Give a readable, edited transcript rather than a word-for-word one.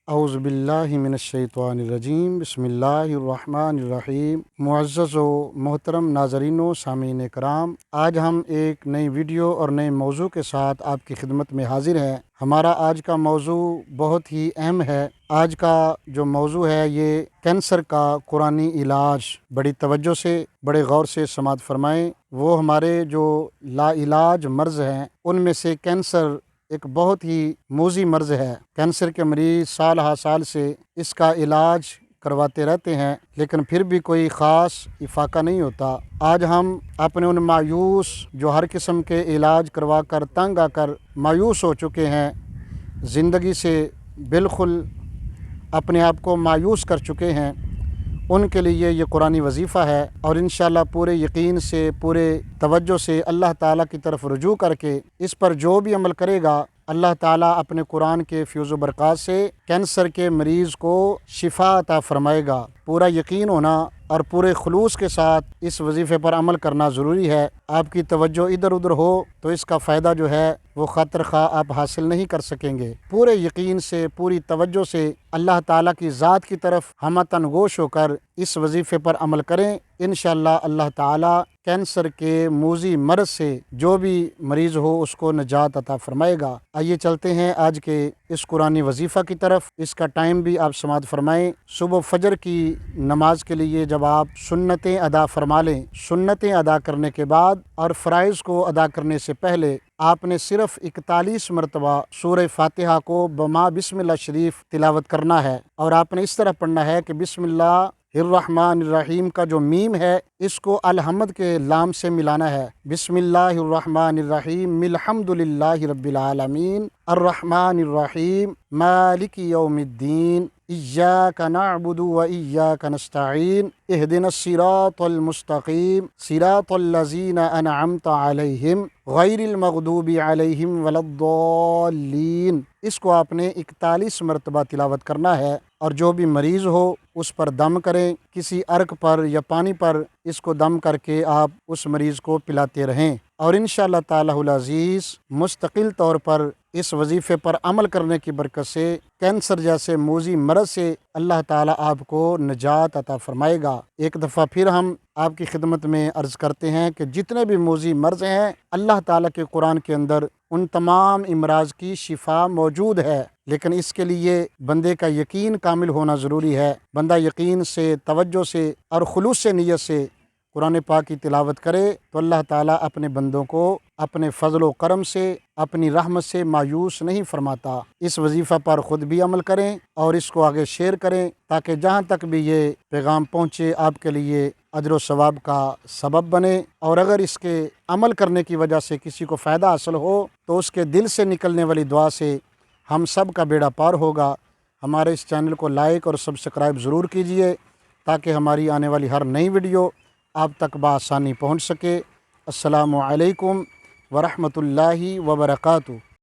اعوذ باللہ من الشیطان الرجیم، بسم اللہ الرحمن الرحیم۔ معزز و محترم ناظرین و سامعین کرام، آج ہم ایک نئی ویڈیو اور نئے موضوع کے ساتھ آپ کی خدمت میں حاضر ہیں۔ ہمارا آج کا موضوع بہت ہی اہم ہے۔ آج کا جو موضوع ہے یہ کینسر کا قرآنی علاج۔ بڑی توجہ سے، بڑے غور سے سماعت فرمائیں۔ وہ ہمارے جو لا علاج مرض ہیں ان میں سے کینسر ایک بہت ہی موذی مرض ہے۔ کینسر کے مریض سال ہا سال سے اس کا علاج کرواتے رہتے ہیں، لیکن پھر بھی کوئی خاص افاقہ نہیں ہوتا۔ آج ہم اپنے ان مایوس جو ہر قسم کے علاج کروا کر تنگ آ کر مایوس ہو چکے ہیں، زندگی سے بالکل اپنے آپ کو مایوس کر چکے ہیں، ان کے لیے یہ قرآنی وظیفہ ہے، اور انشاءاللہ پورے یقین سے، پورے توجہ سے اللہ تعالیٰ کی طرف رجوع کر کے اس پر جو بھی عمل کرے گا، اللہ تعالیٰ اپنے قرآن کے فیض و برکات سے کینسر کے مریض کو شفا عطا فرمائے گا۔ پورا یقین ہونا اور پورے خلوص کے ساتھ اس وظیفے پر عمل کرنا ضروری ہے۔ آپ کی توجہ ادھر ادھر ہو تو اس کا فائدہ جو ہے وہ خاطر خواہ آپ حاصل نہیں کر سکیں گے۔ پورے یقین سے، پوری توجہ سے اللہ تعالیٰ کی ذات کی طرف ہمتن گوش ہو کر اس وظیفے پر عمل کریں۔ انشاءاللہ اللہ تعالیٰ کینسر کے موذی مرض سے جو بھی مریض ہو اس کو نجات عطا فرمائے گا۔ آئیے چلتے ہیں آج کے اس قرآنی وظیفہ کی طرف۔ اس کا ٹائم بھی آپ سماعت فرمائیں۔ صبح فجر کی نماز کے لیے جب آپ سنتیں ادا فرما لیں، سنتیں ادا کرنے کے بعد اور فرائض کو ادا کرنے سے پہلے آپ نے صرف 41 مرتبہ سورہ فاتحہ کو بما بسم اللہ شریف تلاوت کرنا ہے، اور آپ نے اس طرح پڑھنا ہے کہ بسم اللہ الرحمن الرحیم کا جو میم ہے اس کو الحمد کے لام سے ملانا ہے۔ بسم اللہ الرحمن الرحیم الحمد للہ رب العالمین الرحمن الرحیم مالک یوم الدین ایاک نعبد و ایاک نستعین اہدنا الصراط المستقیم صراط الذین انعمت علیہم غیر المغضوب علیہم ولا الضالین۔ اس کو آپ نے 41 مرتبہ تلاوت کرنا ہے، اور جو بھی مریض ہو اس پر دم کریں، کسی عرق پر یا پانی پر اس کو دم کر کے آپ اس مریض کو پلاتے رہیں، اور انشاءاللہ تعالی العزیز مستقل طور پر اس وظیفے پر عمل کرنے کی برکت سے کینسر جیسے موذی مرض سے اللہ تعالیٰ آپ کو نجات عطا فرمائے گا۔ ایک دفعہ پھر ہم آپ کی خدمت میں عرض کرتے ہیں کہ جتنے بھی موذی مرض ہیں اللہ تعالیٰ کے قرآن کے اندر ان تمام امراض کی شفا موجود ہے، لیکن اس کے لیے بندے کا یقین کامل ہونا ضروری ہے۔ بندہ یقین سے، توجہ سے اور خلوص سے نیت سے قرآن پاک کی تلاوت کرے تو اللہ تعالیٰ اپنے بندوں کو اپنے فضل و کرم سے، اپنی رحمت سے مایوس نہیں فرماتا۔ اس وظیفہ پر خود بھی عمل کریں اور اس کو آگے شیئر کریں، تاکہ جہاں تک بھی یہ پیغام پہنچے آپ کے لیے اجر و ثواب کا سبب بنے، اور اگر اس کے عمل کرنے کی وجہ سے کسی کو فائدہ حاصل ہو تو اس کے دل سے نکلنے والی دعا سے ہم سب کا بیڑا پار ہوگا۔ ہمارے اس چینل کو لائک اور سبسکرائب ضرور کیجئے تاکہ ہماری آنے والی ہر نئی ویڈیو آپ تک بآسانی پہنچ سکے۔ السلام علیکم ورحمۃ اللہ وبرکاتہ۔